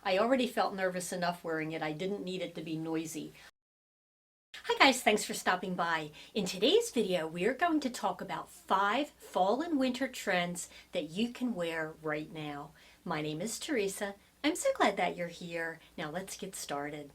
I already felt nervous enough wearing it. I didn't need it to be noisy. Hi guys, thanks for stopping by. In today's video, we are going to talk about 5 fall and winter trends that you can wear right now. My name is Theresa. I'm so glad that you're here. Now let's get started.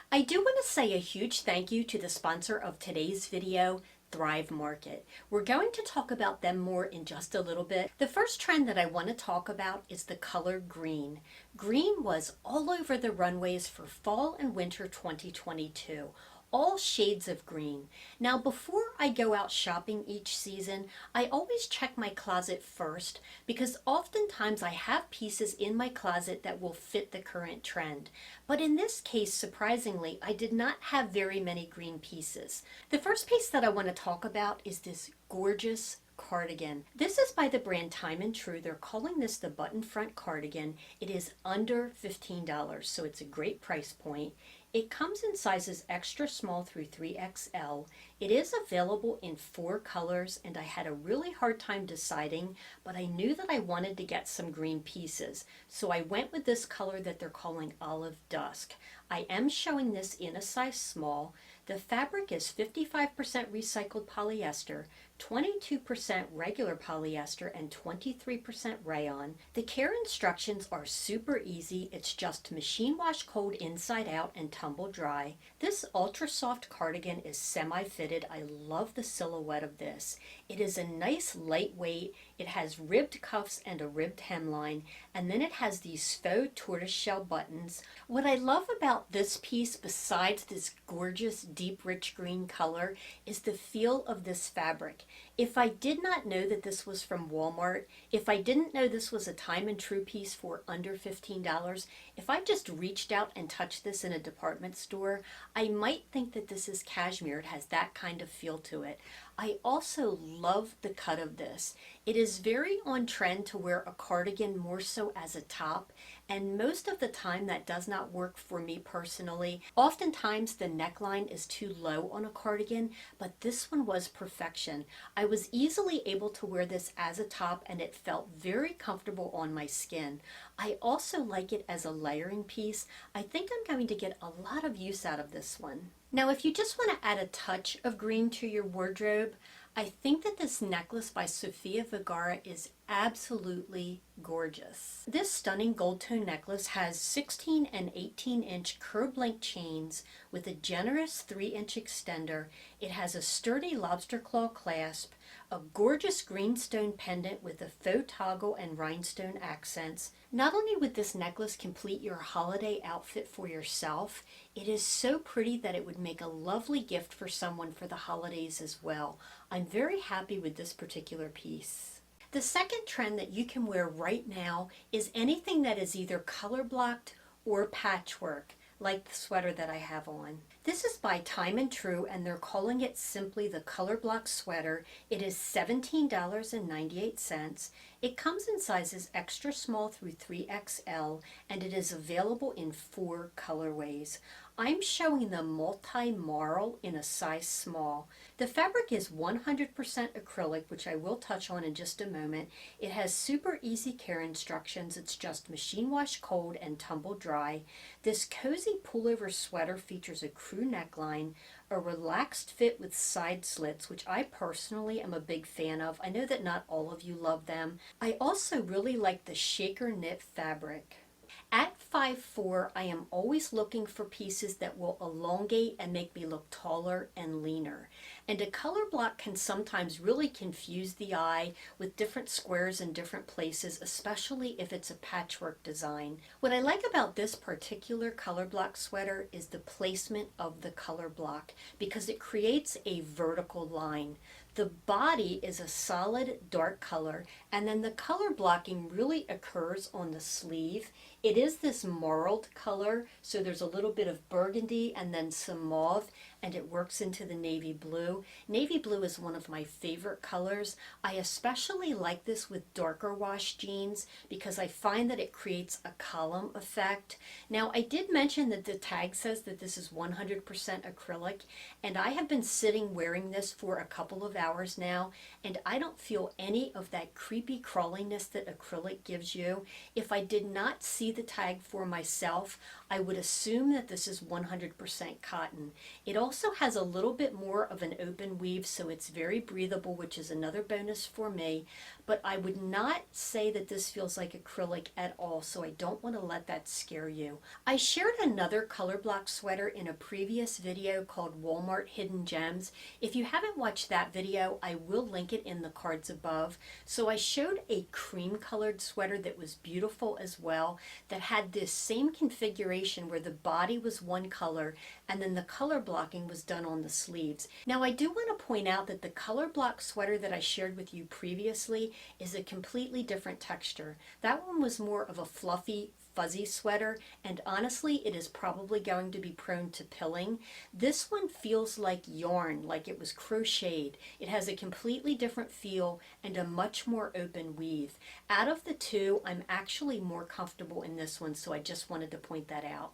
I do want to say a huge thank you to the sponsor of today's video, Thrive Market. We're going to talk about them more in just a little bit. The first trend that I want to talk about is the color green. Green was all over the runways for fall and winter 2022. All shades of green. Now before I go out shopping each season, I always check my closet first because oftentimes I have pieces in my closet that will fit the current trend. But in this case, surprisingly, I did not have very many green pieces. The first piece that I want to talk about is this gorgeous cardigan. This is by the brand Time and True. They're calling this the button front cardigan. It is under $15, so it's a great price point. It comes in sizes extra small through 3XL. It is available in 4 colors, and I had a really hard time deciding, but I knew that I wanted to get some green pieces. So I went with this color that they're calling Olive Dusk. I am showing this in a size small. The fabric is 55% recycled polyester, 22% regular polyester, and 23% rayon. The care instructions are super easy. It's just machine wash cold inside out and tumble dry. This ultra soft cardigan is semi-fitted. I love the silhouette of this. It is a nice lightweight. It has ribbed cuffs and a ribbed hemline, and then it has these faux tortoiseshell buttons. What I love about this piece, besides this gorgeous deep rich green color, is the feel of this fabric. If I did not know that this was from Walmart, if I didn't know this was a Time and True piece for under $15, if I just reached out and touched this in a department store, I might think that this is cashmere. It has that kind of feel to it. I also love the cut of this. It is very on trend to wear a cardigan more so as a top, and most of the time that does not work for me personally. Oftentimes the neckline is too low on a cardigan, but this one was perfection. I was easily able to wear this as a top and it felt very comfortable on my skin. I also like it as a layering piece. I think I'm going to get a lot of use out of this one. Now, if you just want to add a touch of green to your wardrobe, I think that this necklace by Sofia Vergara is absolutely gorgeous. This stunning gold tone necklace has 16 and 18-inch curb length chains with a generous 3-inch extender. It has a sturdy lobster claw clasp, a gorgeous greenstone pendant with a faux toggle and rhinestone accents. Not only would this necklace complete your holiday outfit for yourself, it is so pretty that it would make a lovely gift for someone for the holidays as well. I'm very happy with this particular piece. The second trend that you can wear right now is anything that is either color blocked or patchwork, like the sweater that I have on. This is by Time and True, and they're calling it simply the Colorblock sweater. It is $17.98. It comes in sizes extra small through 3XL, and it is available in 4 colorways. I'm showing the multi-marl in a size small. The fabric is 100% acrylic, which I will touch on in just a moment. It has super easy care instructions. It's just machine wash cold and tumble dry. This cozy pullover sweater features a crew neckline, a relaxed fit with side slits, which I personally am a big fan of. I know that not all of you love them. I also really like the shaker knit fabric. At 5'4", I am always looking for pieces that will elongate and make me look taller and leaner. And a color block can sometimes really confuse the eye with different squares in different places, especially if it's a patchwork design. What I like about this particular color block sweater is the placement of the color block, because it creates a vertical line. The body is a solid dark color, and then the color blocking really occurs on the sleeve. It is this marled color, so there's a little bit of burgundy and then some mauve, and it works into the navy blue. Navy blue is one of my favorite colors. I especially like this with darker wash jeans because I find that it creates a column effect. Now, I did mention that the tag says that this is 100% acrylic, and I have been sitting wearing this for a couple of hours now, and I don't feel any of that creepy crawliness that acrylic gives you. If I did not see the tag for myself, I would assume that this is 100% cotton. It also has a little bit more of an open weave, so it's very breathable, which is another bonus for me, but I would not say that this feels like acrylic at all, so I don't want to let that scare you. I shared another Colorblock sweater in a previous video called Walmart Hidden Gems. If you haven't watched that video, I will link it in the cards above. So I showed a cream colored sweater that was beautiful as well, that had this same configuration where the body was one color and then the color blocking was done on the sleeves. Now, I do want to point out that the Colorblock sweater that I shared with you previously is a completely different texture. That one was more of a fluffy, fuzzy sweater, and honestly, it is probably going to be prone to pilling. This one feels like yarn, like it was crocheted. It has a completely different feel and a much more open weave. Out of the two, I'm actually more comfortable in this one, so I just wanted to point that out.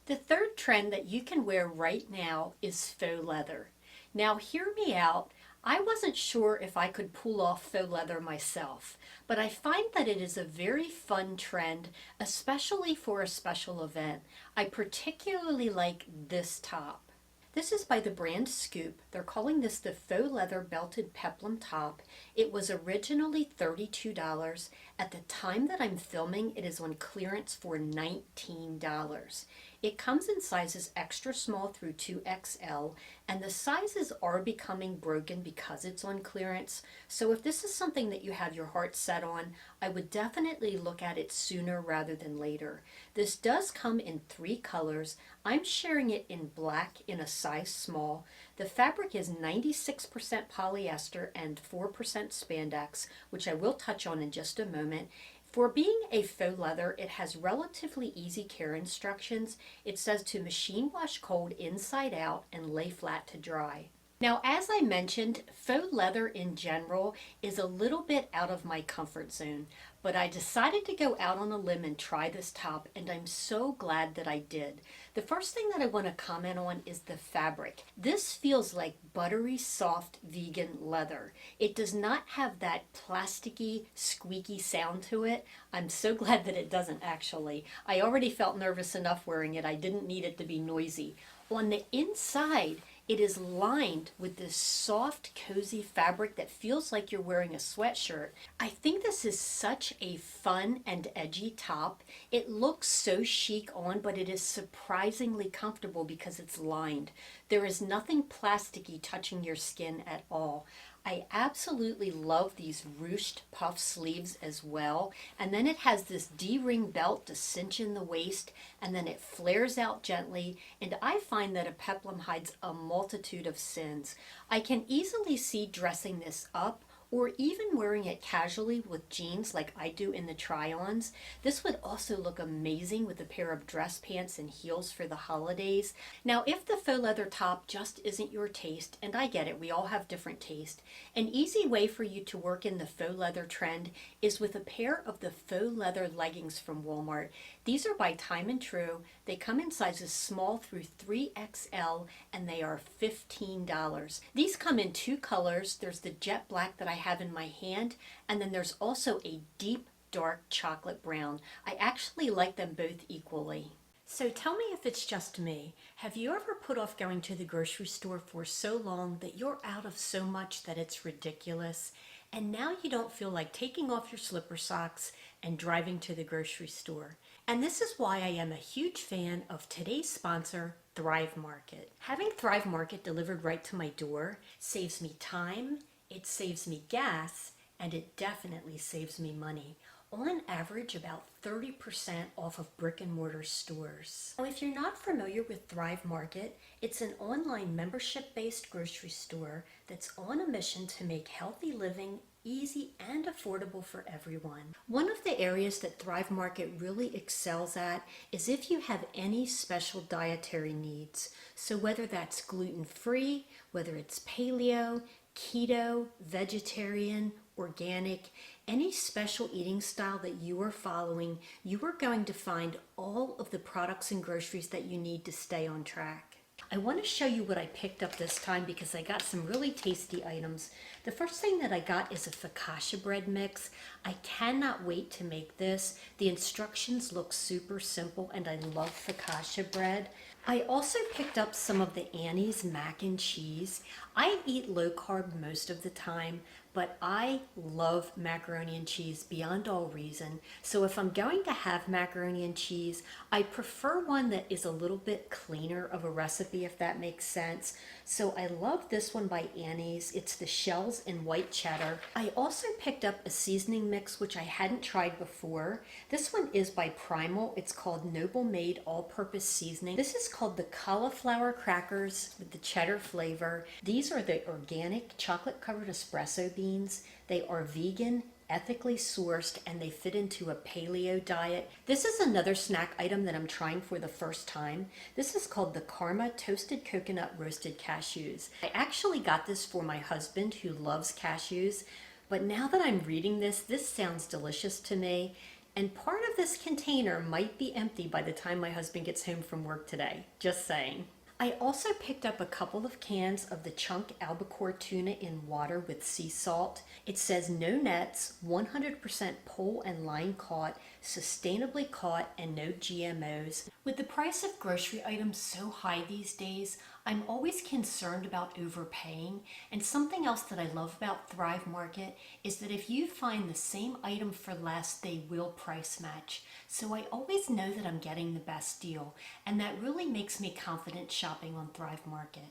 The third trend that you can wear right now is faux leather. Now, hear me out. I wasn't sure if I could pull off faux leather myself, but I find that it is a very fun trend, especially for a special event. I particularly like this top. This is by the brand Scoop. They're calling this the faux leather belted peplum top. It was originally $32. At the time that I'm filming, it is on clearance for $19. It comes in sizes extra small through 2XL, and the sizes are becoming broken because it's on clearance. So if this is something that you have your heart set on, I would definitely look at it sooner rather than later. This does come in 3 colors. I'm sharing it in black in a size small. The fabric is 96% polyester and 4% spandex, which I will touch on in just a moment. For being a faux leather, it has relatively easy care instructions. It says to machine wash cold inside out and lay flat to dry. Now, as I mentioned, faux leather in general is a little bit out of my comfort zone, but I decided to go out on a limb and try this top, and I'm so glad that I did. The first thing that I want to comment on is the fabric. This feels like buttery, soft, vegan leather. It does not have that plasticky, squeaky sound to it. I'm so glad that it doesn't actually. I already felt nervous enough wearing it. I didn't need it to be noisy. On the inside, it is lined with this soft, cozy fabric that feels like you're wearing a sweatshirt. I think this is such a fun and edgy top. It looks so chic on, but it is surprisingly comfortable because it's lined. There is nothing plasticky touching your skin at all. I absolutely love these ruched puff sleeves as well. And then it has this D-ring belt to cinch in the waist, and then it flares out gently. And I find that a peplum hides a multitude of sins. I can easily see dressing this up or even wearing it casually with jeans like I do in the try-ons. This would also look amazing with a pair of dress pants and heels for the holidays. Now, if the faux leather top just isn't your taste, and I get it, we all have different taste, an easy way for you to work in the faux leather trend is with a pair of the faux leather leggings from Walmart. These are by Time and True. They come in sizes small through 3XL, and they are $15. These come in 2 colors. There's the jet black that I have in my hand, and then there's also a deep dark chocolate brown. I actually like them both equally. So tell me if it's just me. Have you ever put off going to the grocery store for so long that you're out of so much that it's ridiculous, and now you don't feel like taking off your slipper socks and driving to the grocery store? And this is why I am a huge fan of today's sponsor, Thrive Market. Having Thrive Market delivered right to my door saves me time, it saves me gas, and it definitely saves me money. On average, about 30% off of brick and mortar stores. Now, if you're not familiar with Thrive Market, it's an online membership-based grocery store that's on a mission to make healthy living easy and affordable for everyone. One of the areas that Thrive Market really excels at is if you have any special dietary needs. So whether that's gluten-free, whether it's paleo, keto, vegetarian, organic, any special eating style that you are following, you are going to find all of the products and groceries that you need to stay on track. I want to show you what I picked up this time because I got some really tasty items. The first thing that I got is a focaccia bread mix. I cannot wait to make this. The instructions look super simple and I love focaccia bread. I also picked up some of the Annie's mac and cheese. I eat low carb most of the time, but I love macaroni and cheese beyond all reason. So if I'm going to have macaroni and cheese, I prefer one that is a little bit cleaner of a recipe, if that makes sense. So I love this one by Annie's. It's the shells and white cheddar. I also picked up a seasoning mix, which I hadn't tried before. This one is by Primal. It's called Noble Made All-Purpose Seasoning. This is called the cauliflower crackers with the cheddar flavor. These are the organic chocolate-covered espresso beans. They are vegan, ethically sourced, and they fit into a paleo diet. This is another snack item that I'm trying for the first time. This is called the Karma Toasted Coconut Roasted Cashews. I actually got this for my husband who loves cashews, but now that I'm reading this sounds delicious to me. And part of this container might be empty by the time my husband gets home from work today. Just saying. I also picked up a couple of cans of the chunk albacore tuna in water with sea salt. It says no nets, 100% pole and line caught, sustainably caught, and no GMOs. With the price of grocery items so high these days, I'm always concerned about overpaying. And something else that I love about Thrive Market is that if you find the same item for less, they will price match. So I always know that I'm getting the best deal, and that really makes me confident shopping on Thrive Market.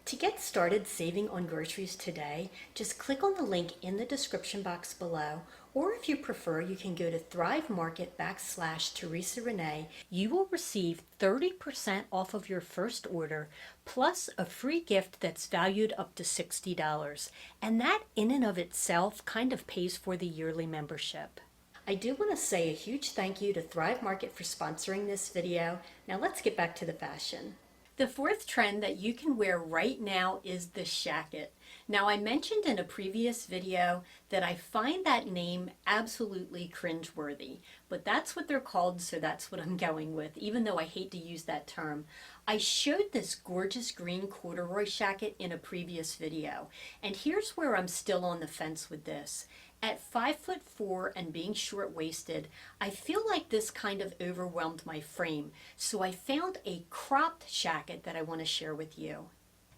To get started saving on groceries today, just click on the link in the description box below, or if you prefer, you can go to Thrive Market /Theresa Rene. You will receive 30% off of your first order, plus a free gift that's valued up to $60. And that in and of itself kind of pays for the yearly membership. I do want to say a huge thank you to Thrive Market for sponsoring this video. Now let's get back to the fashion. The fourth trend that you can wear right now is the Shacket. Now I mentioned in a previous video that I find that name absolutely cringeworthy, but that's what they're called, so that's what I'm going with, even though I hate to use that term. I showed this gorgeous green corduroy shacket in a previous video, and here's where I'm still on the fence with this. At 5'4" and being short-waisted, I feel like this kind of overwhelmed my frame, so I found a cropped shacket that I want to share with you.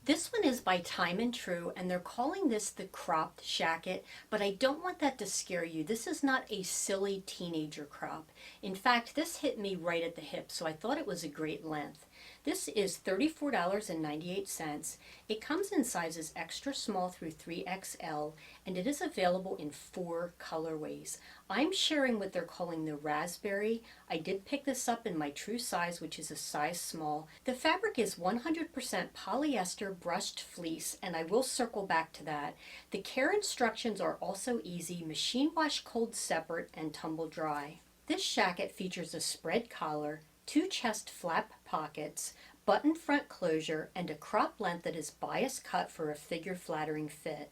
This one is by Time and True, and they're calling this the cropped shacket, but I don't want that to scare you. This is not a silly teenager crop. In fact, this hit me right at the hip, so I thought it was a great length. This is $34.98. It comes in sizes extra small through 3XL, and it is available in 4 colorways. I'm sharing what they're calling the raspberry. I did pick this up in my true size, which is a size small. The fabric is 100% polyester brushed fleece, and I will circle back to that. The care instructions are also easy: machine wash cold separate and tumble dry. This shacket features a spread collar, 2 chest flap pockets, button front closure, and a crop length that is bias cut for a figure flattering fit.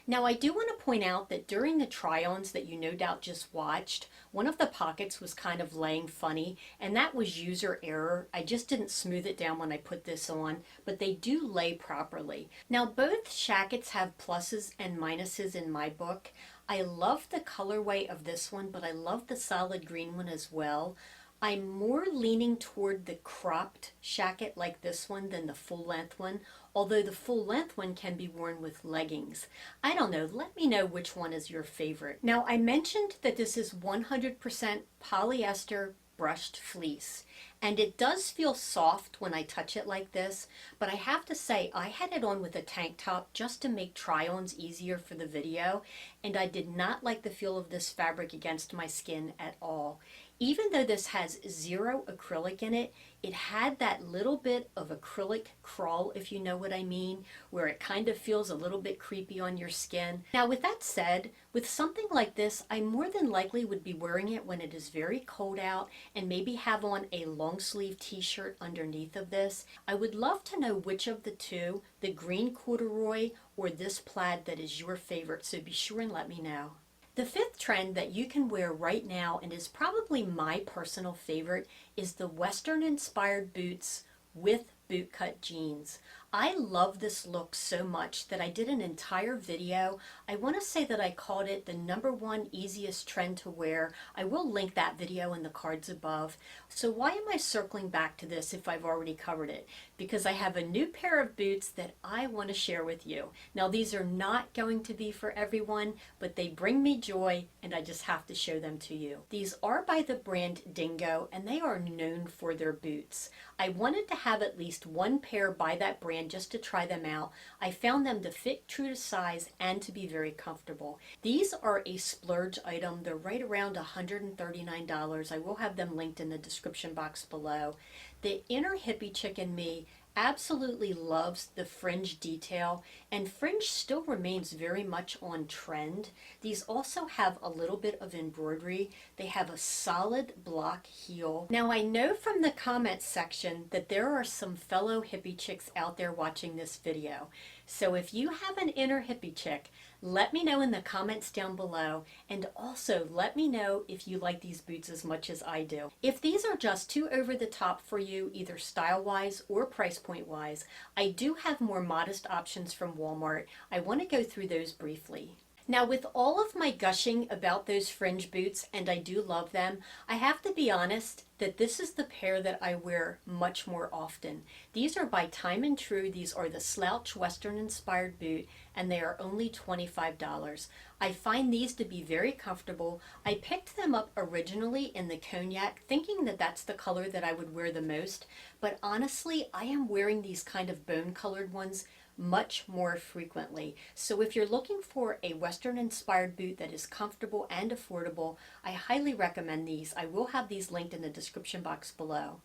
Now I do want to point out that during the try-ons that you no doubt just watched, one of the pockets was kind of laying funny, and that was user error. I just didn't smooth it down when I put this on, but they do lay properly. Now both shackets have pluses and minuses in my book. I love the colorway of this one, but I love the solid green one as well. I'm more leaning toward the cropped shacket like this one than the full length one, although the full length one can be worn with leggings. I don't know, let me know which one is your favorite. Now I mentioned that this is 100% polyester brushed fleece, and it does feel soft when I touch it like this, but I have to say I had it on with a tank top just to make try-ons easier for the video, and I did not like the feel of this fabric against my skin at all. Even though this has zero acrylic in it, it had that little bit of acrylic crawl, if you know what I mean, where it kind of feels a little bit creepy on your skin. Now with that said, with something like this, I more than likely would be wearing it when it is very cold out and maybe have on a long sleeve t-shirt underneath of this. I would love to know which of the two, the green corduroy or this plaid, that is your favorite, so be sure and let me know. The fifth trend that you can wear right now, and is probably my personal favorite, is the Western inspired boots with bootcut jeans. I love this look so much that I did an entire video. I want to say that I called it the #1 easiest trend to wear. I will link that video in the cards above. So why am I circling back to this if I've already covered it? Because I have a new pair of boots that I want to share with you. Now these are not going to be for everyone, but they bring me joy and I just have to show them to you. These are by the brand Dingo and they are known for their boots. I wanted to have at least one pair by that brand just to try them out. I found them to fit true to size and to be very comfortable. These are a splurge item. They're right around $139. I will have them linked in the description box below. The inner hippie chick in me absolutely loves the fringe detail, and fringe still remains very much on trend. These also have a little bit of embroidery. They have a solid block heel. Now I know from the comments section that there are some fellow hippie chicks out there watching this video. So if you have an inner hippie chick, let me know in the comments down below, and also let me know if you like these boots as much as I do. If these are just too over the top for you, either style-wise or price point-wise, I do have more modest options from Walmart. I want to go through those briefly. Now with all of my gushing about those fringe boots, and I do love them, I have to be honest that this is the pair that I wear much more often. These are by Time and True. These are the Slouch Western inspired boot and they are only $25. I find these to be very comfortable. I picked them up originally in the cognac thinking that that's the color that I would wear the most, but honestly I am wearing these kind of bone colored ones much more frequently. So if you're looking for a Western inspired boot that is comfortable and affordable, I highly recommend these. I will have these linked in the description box below.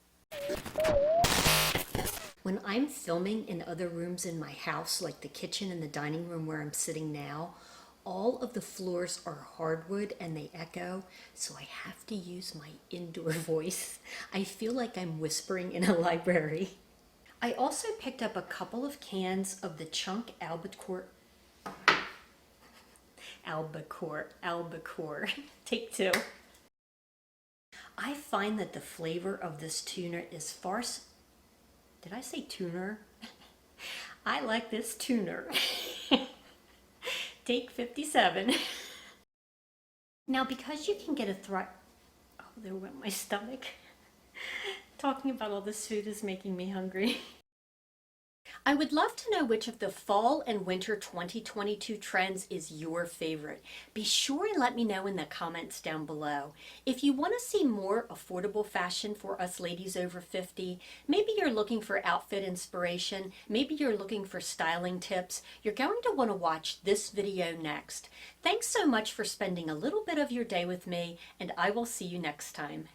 When I'm filming in other rooms in my house, like the kitchen and the dining room where I'm sitting now, all of the floors are hardwood and they echo, so I have to use my indoor voice. I feel like I'm whispering in a library. I also picked up a couple of cans of the Chunk albacore, take two. I find that the flavor of this tuna is far, did I say tuner? I like this tuner. Take 57. Now because you can get a oh, there went my stomach. Talking about all this food is making me hungry. I would love to know which of the fall and winter 2022 trends is your favorite. Be sure and let me know in the comments down below. If you want to see more affordable fashion for us ladies over 50, maybe you're looking for outfit inspiration, maybe you're looking for styling tips, you're going to want to watch this video next. Thanks so much for spending a little bit of your day with me, and I will see you next time.